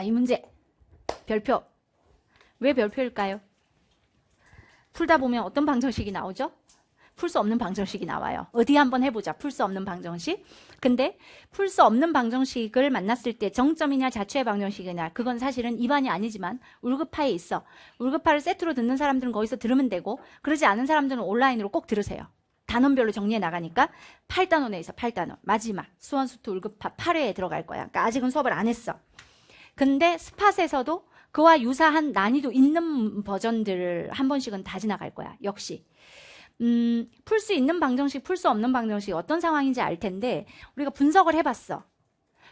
이 문제 별표. 왜 별표일까요? 풀다 보면 어떤 방정식이 나오죠? 풀 수 없는 방정식이 나와요. 어디 한번 해보자. 풀 수 없는 방정식. 근데 풀 수 없는 방정식을 만났을 때 정점이냐 자취의 방정식이냐, 그건 사실은 입안이 아니지만 울급파에 있어. 울급파를 세트로 듣는 사람들은 거기서 들으면 되고, 그러지 않은 사람들은 온라인으로 꼭 들으세요. 단원별로 정리해 나가니까 8단원에 있어. 8단원 마지막 수원수투 울급파 8회에 들어갈 거야. 그러니까 아직은 수업을 안 했어. 근데 스팟에서도 그와 유사한 난이도 있는 버전들을 한 번씩은 다 지나갈 거야. 역시 풀 수 있는 방정식, 풀 수 없는 방정식 어떤 상황인지 알 텐데, 우리가 분석을 해봤어.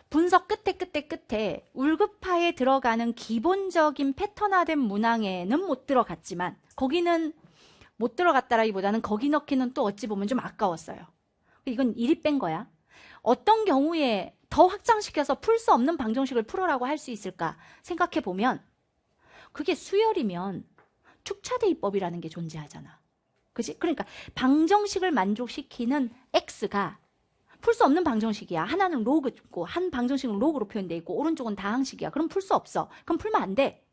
분석 끝에 울급파에 들어가는 기본적인 패턴화된 문항에는 못 들어갔지만, 거기는 못 들어갔다라기보다는 거기 넣기는 또 어찌 보면 좀 아까웠어요. 이건 이리 뺀 거야. 어떤 경우에 더 확장시켜서 풀 수 없는 방정식을 풀어라고 할 수 있을까 생각해 보면, 그게 수열이면 축차대입법이라는 게 존재하잖아. 그치? 그러니까 방정식을 만족시키는 x가 풀 수 없는 방정식이야. 하나는 로그고 한 방정식은 로그로 표현돼 있고 오른쪽은 다항식이야. 그럼 풀 수 없어. 그럼 풀면 안 돼.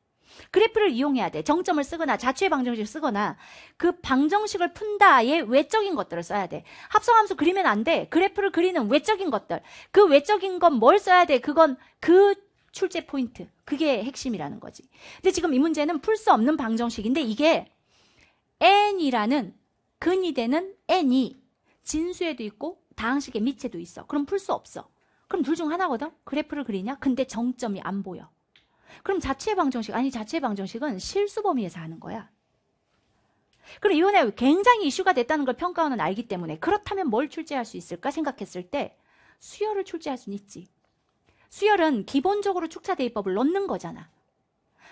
그래프를 이용해야 돼. 정점을 쓰거나 자취의 방정식을 쓰거나 그 방정식을 푼다의 외적인 것들을 써야 돼. 합성함수 그리면 안 돼. 그래프를 그리는 외적인 것들. 그 외적인 건 뭘 써야 돼? 그건 그 출제 포인트. 그게 핵심이라는 거지. 근데 지금 이 문제는 풀 수 없는 방정식인데, 이게 n이라는 근이 되는 n이 진수에도 있고 다항식의 밑에도 있어. 그럼 풀 수 없어. 그럼 둘 중 하나거든? 그래프를 그리냐? 근데 정점이 안 보여. 그럼 자취의 방정식, 아니 자취의 방정식은 실수 범위에서 하는 거야. 그럼 이번에 굉장히 이슈가 됐다는 걸 평가원은 알기 때문에, 그렇다면 뭘 출제할 수 있을까 생각했을 때 수열을 출제할 수는 있지. 수열은 기본적으로 축차대입법을 넣는 거잖아.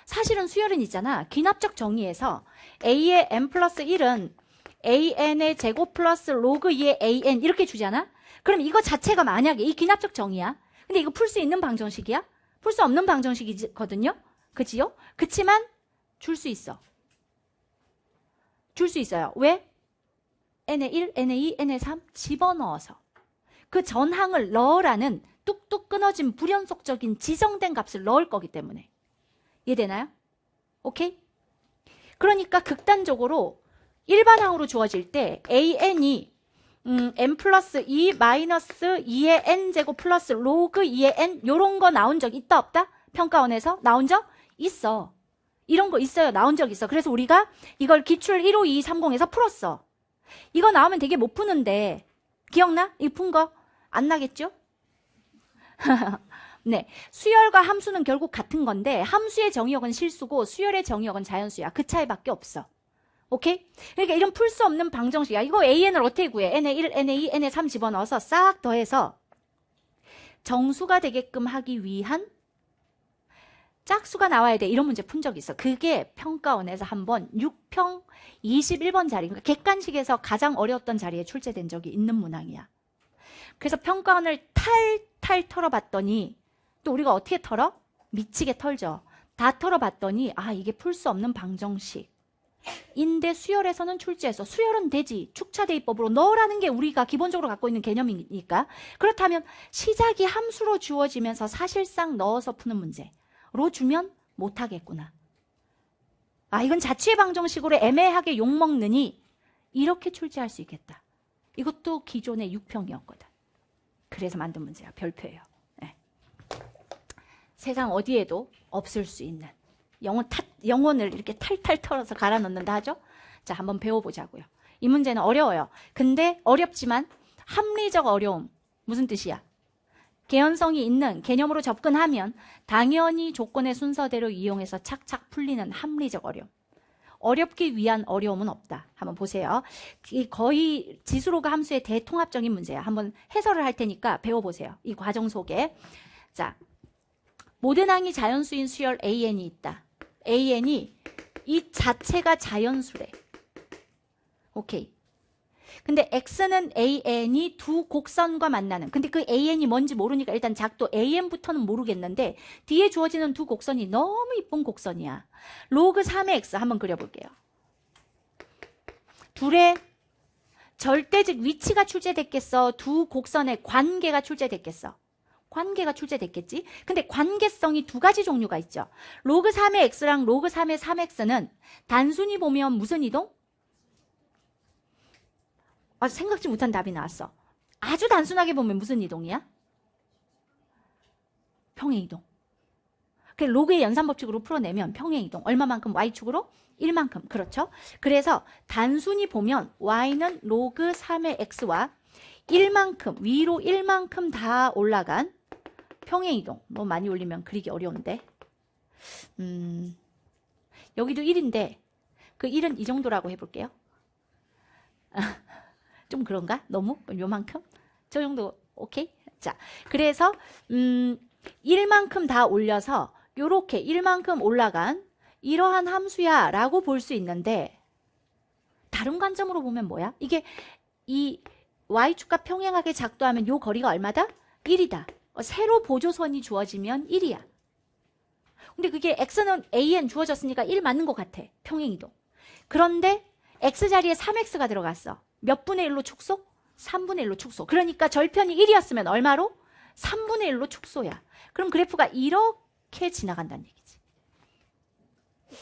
사실은 수열은 있잖아. 기납적 정의에서 a의 n 플러스 1은 an의 제곱 플러스 로그 2의 an 이렇게 주잖아. 그럼 이거 자체가 만약에 이 기납적 정의야. 근데 이거 풀 수 있는 방정식이야? 풀 수 없는 방정식이거든요. 그치요? 그치만 줄 수 있어. 줄 수 있어요. 왜? n의 1, n의 2, n의 3 집어넣어서 그 전항을 넣으라는 뚝뚝 끊어진 불연속적인 지정된 값을 넣을 거기 때문에. 이해되나요? 오케이? 그러니까 극단적으로 일반항으로 주어질 때 an이 n 플러스 2 마이너스 2의 n제곱 플러스 로그 2의 n 요런 거 나온 적 있다 없다? 평가원에서 나온 적 있어. 이런 거 있어요. 나온 적 있어. 그래서 우리가 이걸 기출 15230에서 풀었어. 이거 나오면 되게 못 푸는데 기억나? 이 푼 거 안 나겠죠? 네, 수열과 함수는 결국 같은 건데 함수의 정의역은 실수고 수열의 정의역은 자연수야. 그 차이밖에 없어. 오케이? 그러니까 이런 풀 수 없는 방정식이야. 이거 an을 어떻게 구해? n의 1, n의 2, n의 3 집어넣어서 싹 더해서 정수가 되게끔 하기 위한 짝수가 나와야 돼. 이런 문제 푼 적이 있어. 그게 평가원에서 한번 6평 21번 자리, 그러니까 객관식에서 가장 어려웠던 자리에 출제된 적이 있는 문항이야. 그래서 평가원을 탈탈 털어봤더니, 또 우리가 어떻게 털어? 미치게 털죠. 다 털어봤더니 이게 풀 수 없는 방정식 인데 수열에서는 출제해서, 수열은 되지. 축차대입법으로 넣으라는 게 우리가 기본적으로 갖고 있는 개념이니까. 그렇다면 시작이 함수로 주어지면서 사실상 넣어서 푸는 문제로 주면 못하겠구나. 이건 자취의 방정식으로 애매하게 욕먹느니 이렇게 출제할 수 있겠다. 이것도 기존의 6평이었거든. 그래서 만든 문제야. 별표예요. 네. 세상 어디에도 없을 수 있는 영혼을 이렇게 탈탈 털어서 갈아 넣는다 하죠? 자, 한번 배워보자고요. 이 문제는 어려워요. 근데 어렵지만 합리적 어려움. 무슨 뜻이야? 개연성이 있는 개념으로 접근하면 당연히 조건의 순서대로 이용해서 착착 풀리는 합리적 어려움. 어렵기 위한 어려움은 없다. 한번 보세요. 거의 지수로가 함수의 대통합적인 문제야. 한번 해설을 할 테니까 배워보세요. 이 과정 속에. 자, 모든 항이 자연수인 수열 an이 있다. an이 이 자체가 자연수래. 오케이. 근데 x는 an이 두 곡선과 만나는, 근데 그 an이 뭔지 모르니까 일단 작도 an부터는 모르겠는데 뒤에 주어지는 두 곡선이 너무 이쁜 곡선이야. 로그 3의 x 한번 그려볼게요. 둘의 절대적 위치가 출제됐겠어? 두 곡선의 관계가 출제됐겠어? 관계가 출제됐겠지. 근데 관계성이 두 가지 종류가 있죠. 로그 3의 x랑 로그 3의 3x는 단순히 보면 무슨 이동? 생각지 못한 답이 나왔어. 아주 단순하게 보면 무슨 이동이야? 평행이동. 로그의 연산법칙으로 풀어내면 평행이동. 얼마만큼? y축으로? 1만큼. 그렇죠? 그래서 단순히 보면 y는 로그 3의 x와 1만큼, 위로 1만큼 다 올라간 평행이동. 너무 많이 올리면 그리기 어려운데. 여기도 1인데 그 1은 이 정도라고 해볼게요. 좀 그런가? 너무? 요만큼? 저 정도 오케이? 자, 그래서 1만큼 다 올려서 요렇게 1만큼 올라간 이러한 함수야 라고 볼 수 있는데, 다른 관점으로 보면 뭐야? 이게 이 y축과 평행하게 작도하면 요 거리가 얼마다? 1이다. 세로 보조선이 주어지면 1이야. 근데 그게 x는 an 주어졌으니까 1 맞는 것 같아. 평행이동. 그런데 x 자리에 3x가 들어갔어. 몇 분의 1로 축소? 3분의 1로 축소. 그러니까 절편이 1이었으면 얼마로? 3분의 1로 축소야. 그럼 그래프가 이렇게 지나간다는 얘기지.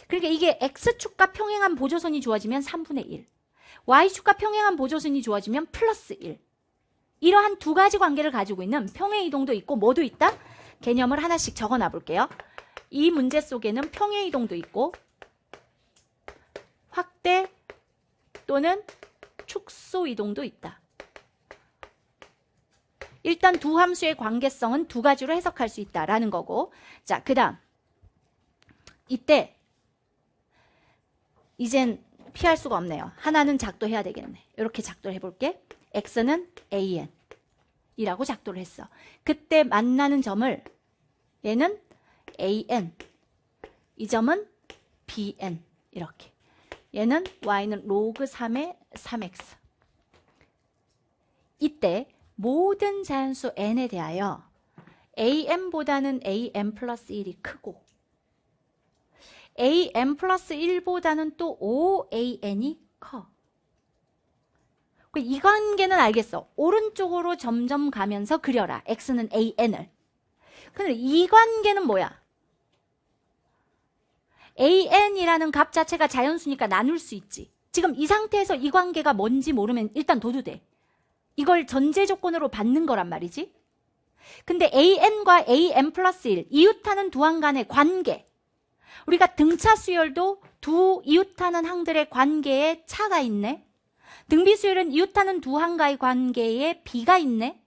그러니까 이게 x축과 평행한 보조선이 주어지면 3분의 1. y축과 평행한 보조선이 주어지면 플러스 1. 이러한 두 가지 관계를 가지고 있는 평행이동도 있고 뭐도 있다? 개념을 하나씩 적어놔 볼게요. 이 문제 속에는 평행이동도 있고 확대 또는 축소 이동도 있다. 일단 두 함수의 관계성은 두 가지로 해석할 수 있다라는 거고, 자, 그 다음 이때 이젠 피할 수가 없네요. 하나는 작도해야 되겠네. 이렇게 작도를 해볼게. x는 an 이라고 작도를 했어. 그때 만나는 점을 얘는 an, 이 점은 bn 이렇게. 얘는 y는 로그 3의 3x. 이때 모든 자연수 n에 대하여 an보다는 an 플러스 1이 크고 an 플러스 1보다는 또 oan이 커. 이 관계는 알겠어. 오른쪽으로 점점 가면서 그려라. x는 an을. 근데 이 관계는 뭐야? an이라는 값 자체가 자연수니까 나눌 수 있지. 지금 이 상태에서 이 관계가 뭔지 모르면 일단 둬도 돼. 이걸 전제 조건으로 받는 거란 말이지. 근데 an과 an 플러스 1, 이웃하는 두 항 간의 관계. 우리가 등차 수열도 두 이웃하는 항들의 관계에 차가 있네. 등비 수열은 이웃하는 두 항과의 관계에 b가 있네.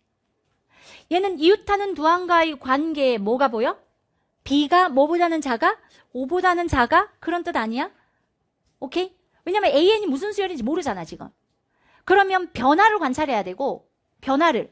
얘는 이웃하는 두 항과의 관계에 뭐가 보여? b가 뭐보다는 작아? 5보다는 작아? 그런 뜻 아니야? 오케이? 왜냐면 an이 무슨 수열인지 모르잖아 지금. 그러면 변화를 관찰해야 되고, 변화는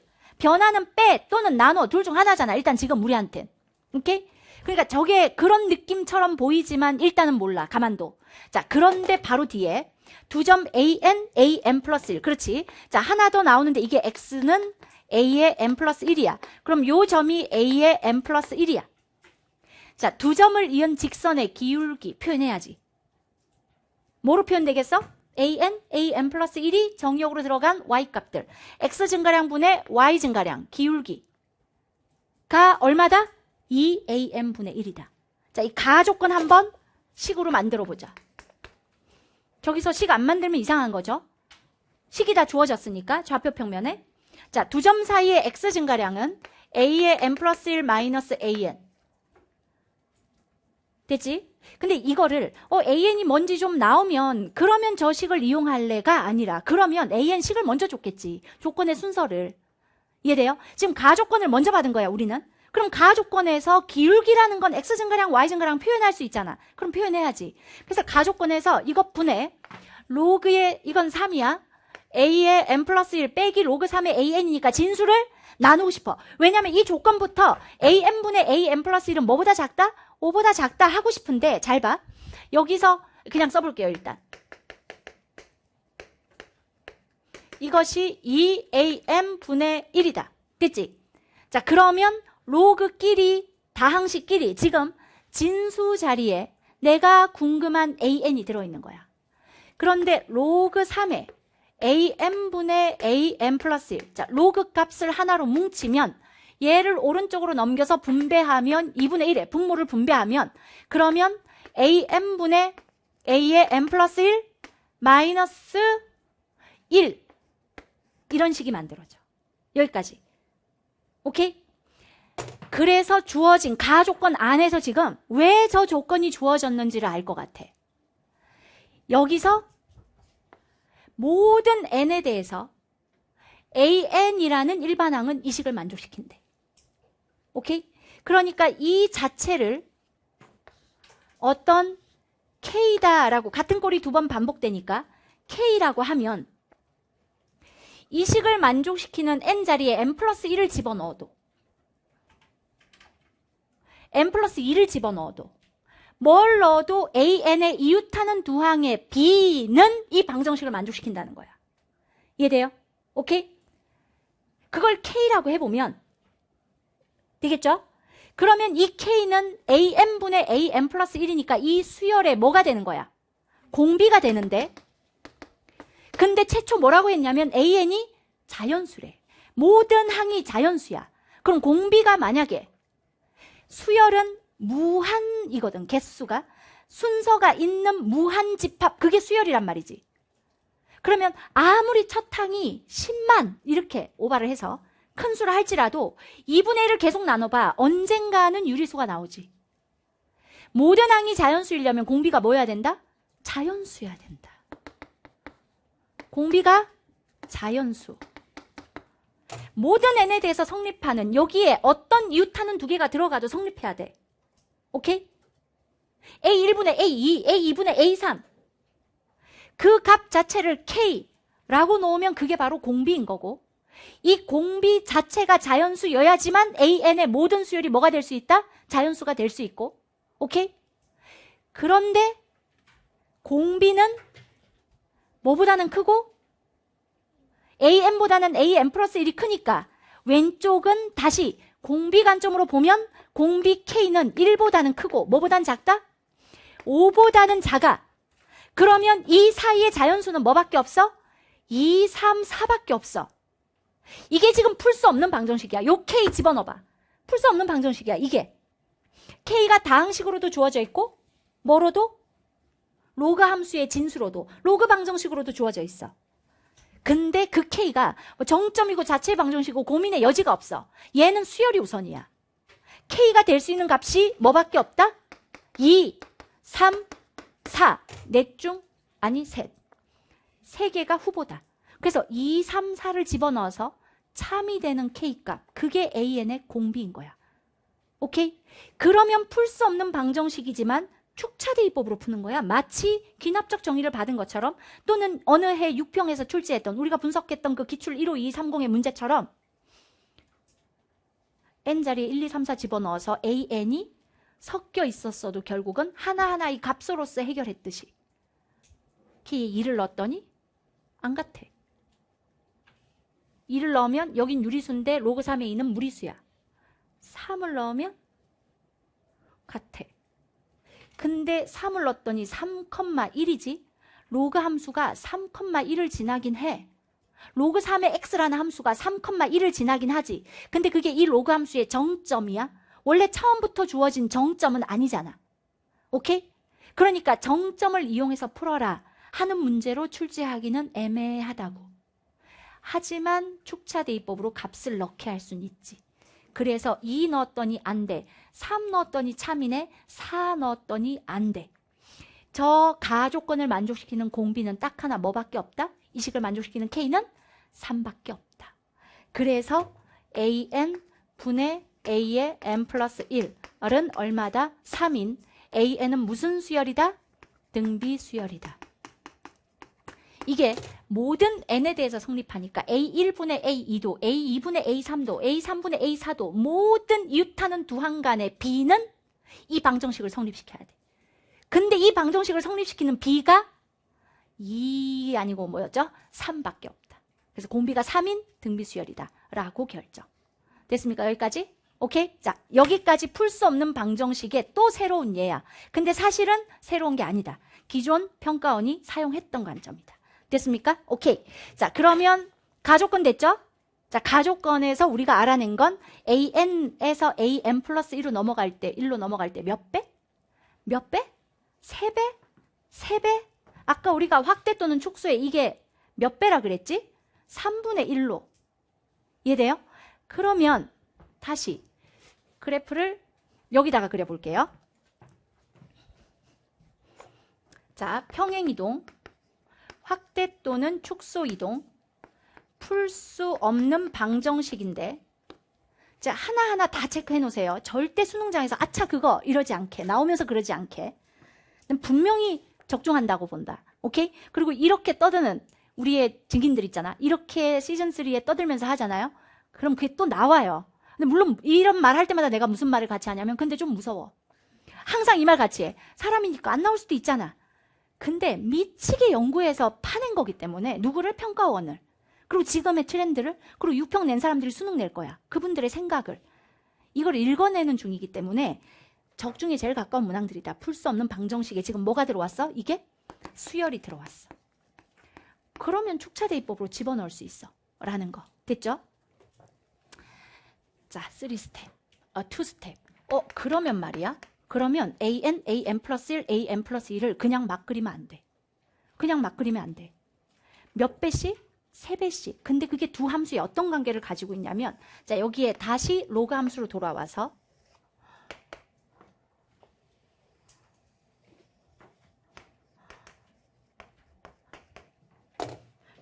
빼 또는 나눠 둘 중 하나잖아. 일단 지금 우리한텐. 오케이? 그러니까 저게 그런 느낌처럼 보이지만 일단은 몰라. 가만둬. 자, 그런데 바로 뒤에 두 점 an 플러스 1. 그렇지. 자, 하나 더 나오는데 이게 x는 a의 n 플러스 1이야. 그럼 요 점이 a의 n 플러스 1이야. 자, 두 점을 이은 직선의 기울기 표현해야지. 뭐로 표현되겠어? an 플러스 1이 정역으로 들어간 y값들. x 증가량 분의 y 증가량, 기울기가 얼마다? 2an 분의 1이다. 자, 이 가조건 한번 식으로 만들어 보자. 저기서 식 안 만들면 이상한 거죠. 식이 다 주어졌으니까 좌표 평면에. 자, 두 점 사이의 x 증가량은 a의 n 플러스 1 마이너스 an. 됐지? 근데 이거를 an이 뭔지 좀 나오면 그러면 저 식을 이용할래가 아니라 그러면 an 식을 먼저 줬겠지. 조건의 순서를. 이해돼요? 지금 가조건을 먼저 받은 거야 우리는. 그럼 가조건에서 기울기라는 건 x 증가량 y 증가량 표현할 수 있잖아. 그럼 표현해야지. 그래서 가조건에서 이것 분의 로그의 이건 3이야. a의 n 플러스 1 빼기 로그 3의 an이니까 진수를 나누고 싶어. 왜냐면 이 조건부터 an 분의 an 플러스 1은 뭐보다 작다? 5보다 작다 하고 싶은데 잘 봐. 여기서 그냥 써볼게요 일단. 이것이 2an 분의 1이다. 됐지? 자, 그러면 로그끼리 다항식끼리 지금 진수 자리에 내가 궁금한 an이 들어있는 거야. 그런데 로그 3에 an 분의 an 플러스 1. 자, 로그 값을 하나로 뭉치면 얘를 오른쪽으로 넘겨서 분배하면 2분의 1에 분모를 분배하면 그러면 AN분의 A의 n 플러스 1 마이너스 1 이런 식이 만들어져. 여기까지. 오케이? 그래서 주어진 가조건 안에서 지금 왜 저 조건이 주어졌는지를 알 것 같아. 여기서 모든 n에 대해서 an이라는 일반항은 이 식을 만족시킨대. 오케이? 그러니까 이 자체를 어떤 k다라고 같은 꼴이 두 번 반복되니까 k라고 하면 이 식을 만족시키는 n 자리에 n 플러스 1을 집어넣어도 n 플러스 2를 집어넣어도 뭘 넣어도 an의 이웃하는 두 항의 b는 이 방정식을 만족시킨다는 거야. 이해돼요? 오케이? 그걸 k라고 해보면 되겠죠? 그러면 이 k는 an분의 an 플러스 1이니까 이 수열에 뭐가 되는 거야? 공비가 되는데 근데 최초 뭐라고 했냐면 an이 자연수래. 모든 항이 자연수야. 그럼 공비가 만약에 수열은 무한이거든. 개수가. 순서가 있는 무한집합. 그게 수열이란 말이지. 그러면 아무리 첫 항이 10만 이렇게 오바를 해서 큰 수를 할지라도 2분의 1을 계속 나눠봐. 언젠가는 유리수가 나오지. 모든 항이 자연수이려면 공비가 뭐여야 된다? 자연수여야 된다. 공비가 자연수. 모든 n에 대해서 성립하는 여기에 어떤 이웃하는 두 개가 들어가도 성립해야 돼. 오케이? A1분의 A2, A2분의 A3. 그 값 자체를 K라고 놓으면 그게 바로 공비인 거고 이 공비 자체가 자연수여야지만 AN의 모든 수열이 뭐가 될 수 있다? 자연수가 될 수 있고 오케이? 그런데 공비는 뭐보다는 크고 AN보다는 AN 플러스 1이 크니까 왼쪽은 다시 공비 관점으로 보면 공비 K는 1보다는 크고 뭐보다는 작다? 5보다는 작아. 그러면 이 사이의 자연수는 뭐밖에 없어? 2, 3, 4밖에 없어. 이게 지금 풀 수 없는 방정식이야. 요 K 집어넣어봐. 풀 수 없는 방정식이야. 이게 K가 다항식으로도 주어져 있고 뭐로도? 로그 함수의 진수로도 로그 방정식으로도 주어져 있어. 근데 그 K가 정점이고 자체 방정식이고 고민의 여지가 없어. 얘는 수열이 우선이야. K가 될 수 있는 값이 뭐밖에 없다? 2, 3, 4. 넷 중 아니 셋. 세 개가 후보다. 그래서 2, 3, 4를 집어넣어서 참이 되는 K값. 그게 AN의 공비인 거야. 오케이? 그러면 풀 수 없는 방정식이지만 축차대입법으로 푸는 거야. 마치 귀납적 정의를 받은 것처럼 또는 어느 해 6평에서 출제했던 우리가 분석했던 그 기출 15230의 문제처럼 n자리에 1, 2, 3, 4 집어넣어서 an이 섞여 있었어도 결국은 하나하나의 값으로서 해결했듯이 키에 2를 넣었더니 안 같아. 2를 넣으면 여긴 유리수인데 로그 3에 2는 무리수야. 3을 넣으면 같아. 근데 3을 넣었더니 3,1이지? 로그 함수가 3,1을 지나긴 해. 로그 3의 x라는 함수가 3,1을 지나긴 하지. 근데 그게 이 로그 함수의 정점이야? 원래 처음부터 주어진 정점은 아니잖아. 오케이? 그러니까 정점을 이용해서 풀어라 하는 문제로 출제하기는 애매하다고. 하지만 축차대입법으로 값을 넣게 할 수는 있지. 그래서 2 넣었더니 안 돼. 3 넣었더니 참이네. 4 넣었더니 안 돼. 저 가조건을 만족시키는 공비는 딱 하나 뭐밖에 없다? 이 식을 만족시키는 K는 3밖에 없다. 그래서 AN 분의 A의 n 플러스 1은 얼마다? 3인 AN은 무슨 수열이다? 등비 수열이다. 이게 모든 n에 대해서 성립하니까 A1분의 A2도 A2분의 A3도 A3분의 A4도 모든 이웃하는 두 항 간의 B는 이 방정식을 성립시켜야 돼. 근데 이 방정식을 성립시키는 B가 2 아니고 뭐였죠? 3밖에 없다. 그래서 공비가 3인 등비수열이다 라고 결정. 됐습니까? 여기까지? 오케이? 자, 여기까지 풀 수 없는 방정식의 또 새로운 예야. 근데 사실은 새로운 게 아니다. 기존 평가원이 사용했던 관점이다. 됐습니까? 오케이. 자, 그러면 가조건 됐죠? 자, 가조건에서 우리가 알아낸 건 AN에서 AN 플러스 1로 넘어갈 때, 1로 넘어갈 때 몇 배? 몇 배? 3배? 3배? 아까 우리가 확대 또는 축소에 이게 몇 배라 그랬지? 3분의 1로. 이해돼요? 그러면 다시 그래프를 여기다가 그려볼게요. 자, 평행이동, 확대 또는 축소 이동, 풀 수 없는 방정식인데, 자, 하나하나 다 체크해 놓으세요. 절대 수능장에서 아차 그거 이러지 않게, 나오면서 그러지 않게. 분명히 적중한다고 본다. 오케이? 그리고 이렇게 떠드는 우리의 증인들 있잖아. 이렇게 시즌3에 떠들면서 하잖아요. 그럼 그게 또 나와요. 근데 물론 이런 말 할 때마다 내가 무슨 말을 같이 하냐면, 근데 좀 무서워. 항상 이 말 같이 해. 사람이니까 안 나올 수도 있잖아. 근데 미치게 연구해서 파낸 거기 때문에 누구를? 평가원을. 그리고 지금의 트렌드를, 그리고 6평 낸 사람들이 수능 낼 거야. 그분들의 생각을. 이걸 읽어내는 중이기 때문에 적중에 제일 가까운 문항들이다. 풀 수 없는 방정식에 지금 뭐가 들어왔어? 이게 수열이 들어왔어. 그러면 축차대입법으로 집어넣을 수 있어. 라는 거. 됐죠? 자, 3스텝. 2스텝. 그러면 말이야. 그러면 AN, AN 플러스 1, AN 플러스 1을 그냥 막 그리면 안 돼. 그냥 막 그리면 안 돼. 몇 배씩? 3배씩. 근데 그게 두 함수에 어떤 관계를 가지고 있냐면, 자, 여기에 다시 로그 함수로 돌아와서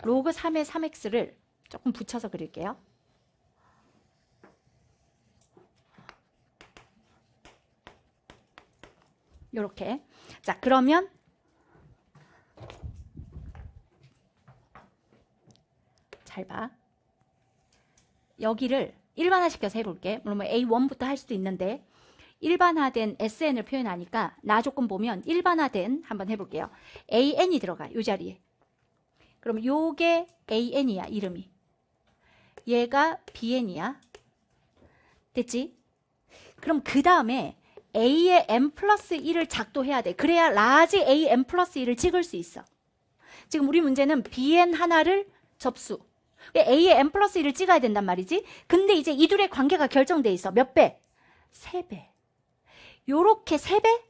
로그 3의 3x를 조금 붙여서 그릴게요. 요렇게. 자, 그러면 잘 봐. 여기를 일반화시켜서 해볼게. 물론 뭐 A1부터 할 수도 있는데, 일반화된 SN을 표현하니까 나 조건 보면 일반화된 한번 해볼게요. AN이 들어가. 요 자리에. 그럼 요게 AN이야. 이름이. 얘가 BN이야. 됐지? 그럼 그 다음에 A의 n 플러스 1을 작도해야 돼. 그래야 라지 A n 플러스 1을 찍을 수 있어. 지금 우리 문제는 BN 하나를 접수. A의 n 플러스 1을 찍어야 된단 말이지. 근데 이제 이 둘의 관계가 결정돼 있어. 몇 배? 3배. 요렇게 3배?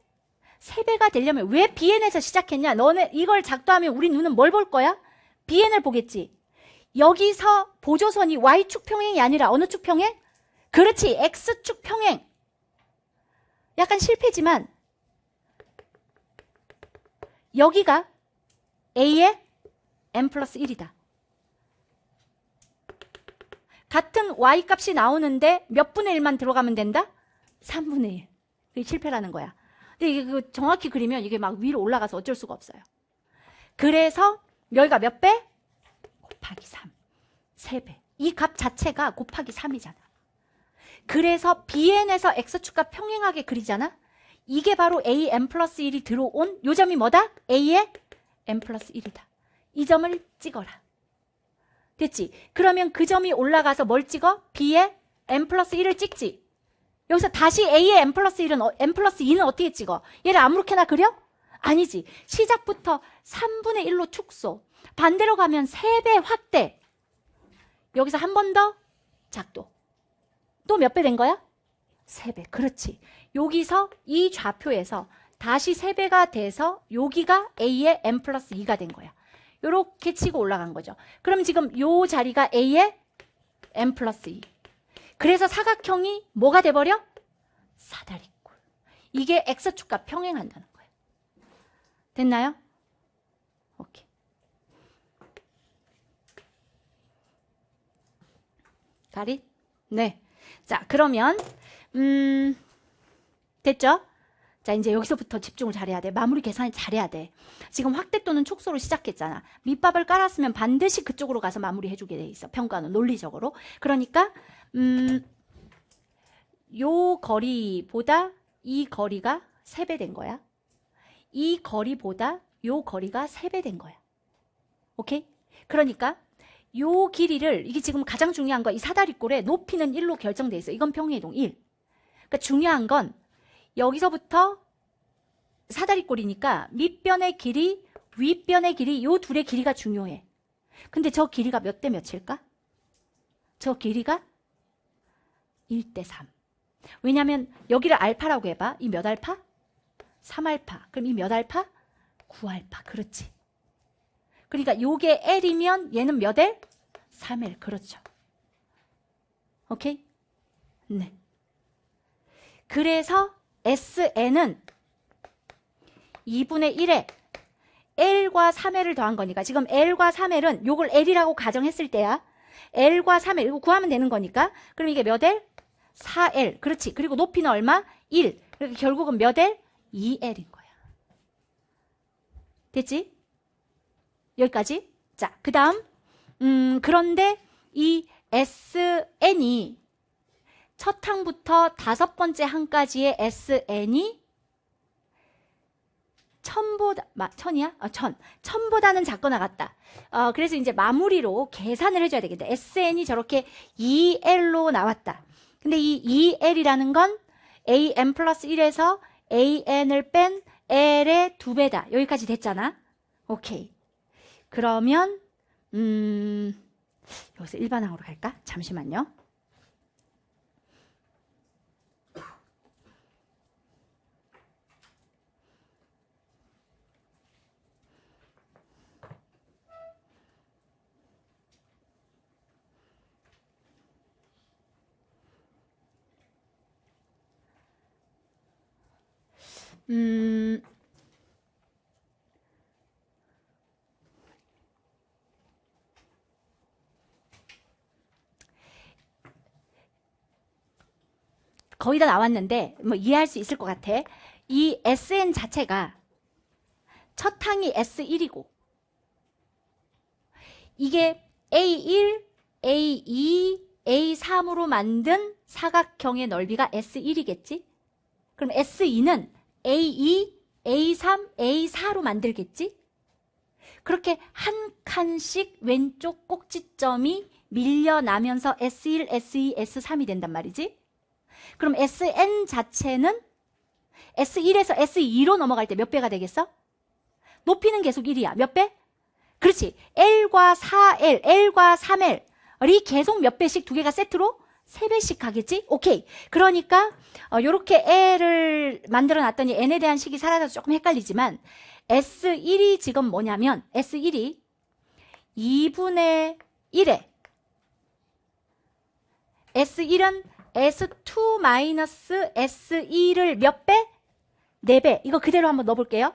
3배가 되려면 왜 BN에서 시작했냐? 너네 이걸 작도하면 우리 눈은 뭘 볼 거야? BN을 보겠지. 여기서 보조선이 Y축 평행이 아니라 어느 축 평행? 그렇지. X축 평행. 약간 실패지만 여기가 A의 n 플러스 1이다. 같은 Y 값이 나오는데 몇 분의 1만 들어가면 된다? 3분의 1. 그게 실패라는 거야. 근데 이게 정확히 그리면 이게 막 위로 올라가서 어쩔 수가 없어요. 그래서 여기가 몇 배? 곱하기 3. 3배. 이 값 자체가 곱하기 3이잖아. 그래서 BN에서 X축과 평행하게 그리잖아? 이게 바로 A n 플러스 1이 들어온 요 점이 뭐다? A의 n 플러스 1이다. 이 점을 찍어라. 됐지? 그러면 그 점이 올라가서 뭘 찍어? B의 n 플러스 1을 찍지? 여기서 다시 A의 n 플러스 1은 n 플러스 2는 어떻게 찍어? 얘를 아무렇게나 그려? 아니지. 시작부터 3분의 1로 축소. 반대로 가면 3배 확대. 여기서 한 번 더 작도. 또 몇 배 된 거야? 3배. 그렇지. 여기서 이 좌표에서 다시 3배가 돼서 여기가 A의 n 플러스 2가 된 거야. 요렇게 치고 올라간 거죠. 그럼 지금 요 자리가 A의 n 플러스 2. 그래서 사각형이 뭐가 돼버려? 사다리꼴. 이게 X축과 평행한다는 거예요. 됐나요? 오케이. 가릿? 네. 자, 그러면 됐죠? 자, 이제 여기서부터 집중을 잘해야 돼. 마무리 계산을 잘해야 돼. 지금 확대 또는 축소로 시작했잖아. 밑밥을 깔았으면 반드시 그쪽으로 가서 마무리해주게 돼 있어. 평가는 논리적으로. 그러니까 요 거리보다 이 거리가 3배 된 거야. 이 거리보다 요 거리가 3배 된 거야. 오케이? 그러니까 요 길이를, 이게 지금 가장 중요한 거, 이 사다리꼴의 높이는 1로 결정돼 있어. 이건 평행이동 1. 그러니까 중요한 건 여기서부터 사다리꼴이니까 밑변의 길이, 윗변의 길이, 요 둘의 길이가 중요해. 근데 저 길이가 몇 대 몇일까? 저 길이가 1대3. 왜냐하면 여기를 알파라고 해봐. 이 몇 알파? 3알파. 그럼 이 몇 알파? 9알파. 그렇지. 그러니까 요게 L이면 얘는 몇 L? 3L. 그렇죠. 오케이? 네. 그래서 SN은 2분의 1에 L과 3L을 더한 거니까 지금 L과 3L은 요걸 L이라고 가정했을 때야. L과 3L 이거 구하면 되는 거니까 그럼 이게 몇 L? 4L. 그렇지. 그리고 높이는 얼마? 1. 그러니까 결국은 몇 L? 2L인 거야. 됐지? 여기까지. 자, 그 다음 그런데 이 SN이 첫 항부터 다섯 번째 항까지의 SN이 1000보다, 1000이야? 1000보다는 작거나 같다. 그래서 이제 마무리로 계산을 해줘야 되겠다. SN이 저렇게 2L로 나왔다. 근데 이 2L이라는 건 AN 플러스 1에서 AN을 뺀 L의 2배다. 여기까지 됐잖아. 오케이. 그러면 여기서 일반항으로 갈까? 잠시만요. 거의 다 나왔는데 뭐 이해할 수 있을 것 같아. 이 SN 자체가 첫 항이 S1이고 이게 A1, A2, A3으로 만든 사각형의 넓이가 S1이겠지? 그럼 S2는 A2, A3, A4로 만들겠지? 그렇게 한 칸씩 왼쪽 꼭지점이 밀려나면서 S1, S2, S3이 된단 말이지? 그럼 SN 자체는 S1에서 S2로 넘어갈 때 몇 배가 되겠어? 높이는 계속 1이야. 몇 배? 그렇지. L과 4L, L과 3L이 계속 몇 배씩 두 개가 세트로 3배씩 가겠지? 오케이. 그러니까 요렇게 L을 만들어 놨더니 N에 대한 식이 사라져서 조금 헷갈리지만 S1이 지금 뭐냐면 S1이 2분의 1에 S1은 S2 마이너스 S2를 몇 배? 4배. 이거 그대로 한번 넣어볼게요.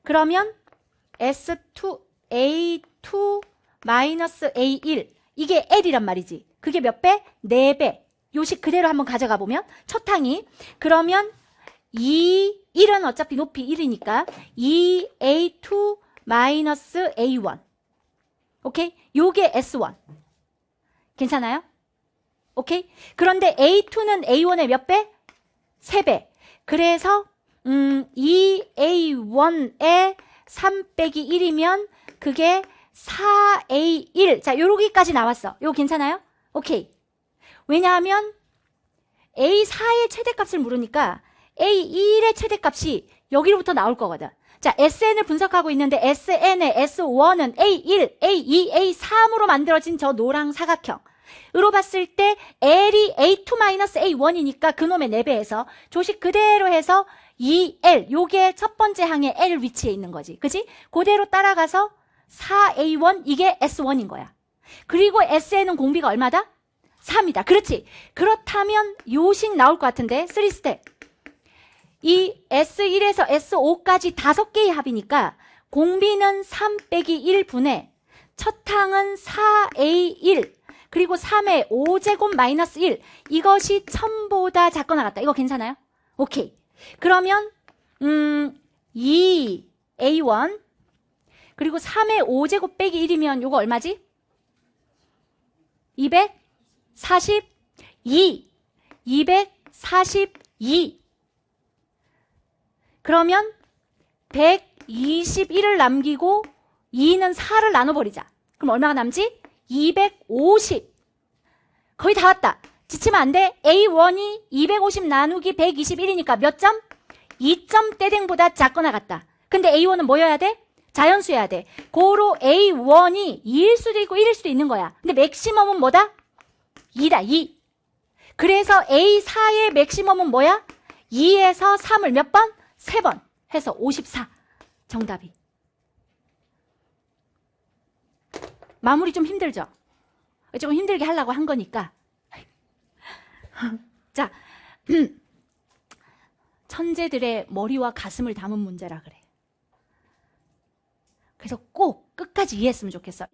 그러면 S2, A2 마이너스 A1 이게 L이란 말이지. 그게 몇 배? 4배. 요식 그대로 한번 가져가 보면 첫 항이 그러면 1은 어차피 높이 1이니까 2A2 마이너스 A1 오케이? 요게 S1 괜찮아요? 오케이? 그런데 A2는 A1의 몇 배? 3배. 그래서 2A1에 3 빼기 1이면 그게 4A1. 자, 요러기까지 나왔어. 요거 괜찮아요? 오케이. 왜냐하면 A4의 최대값을 물으니까 A1의 최대값이 여기로부터 나올 거거든. 자, SN을 분석하고 있는데 SN의 S1은 A1, A2, A3으로 만들어진 저 노랑 사각형. 으로 봤을 때 L이 A2-A1이니까 그놈의 4배에서 조식 그대로 해서 2L 요게 첫 번째 항의 L 위치에 있는 거지. 그지? 그대로 따라가서 4A1 이게 S1인 거야. 그리고 SN은 공비가 얼마다? 3이다. 그렇지? 그렇다면 요식 나올 것 같은데 3스텝. 이 S1에서 S5까지 5개의 합이니까 공비는 3 빼기 1분의 첫 항은 4A1 그리고 3의 5제곱 마이너스 1 이것이 1000보다 작거나 같다. 이거 괜찮아요? 오케이. 그러면 2A1 그리고 3의 5제곱 빼기 1이면 요거 얼마지? 242 242 그러면 121을 남기고 2는 4를 나눠버리자. 그럼 얼마가 남지? 250. 거의 다 왔다. 지치면 안 돼. A1이 250 나누기 121이니까 몇 점? 2점 떼댕보다 작거나 같다. 근데 A1은 뭐여야 돼? 자연수여야 돼. 고로 A1이 2일 수도 있고 1일 수도 있는 거야. 근데 맥시멈은 뭐다? 2다, 2. 그래서 A4의 맥시멈은 뭐야? 2에서 3을 몇 번? 3번 해서 54. 정답이. 마무리 좀 힘들죠? 조금 힘들게 하려고 한 거니까. 자, 천재들의 머리와 가슴을 담은 문제라 그래. 그래서 꼭 끝까지 이해했으면 좋겠어.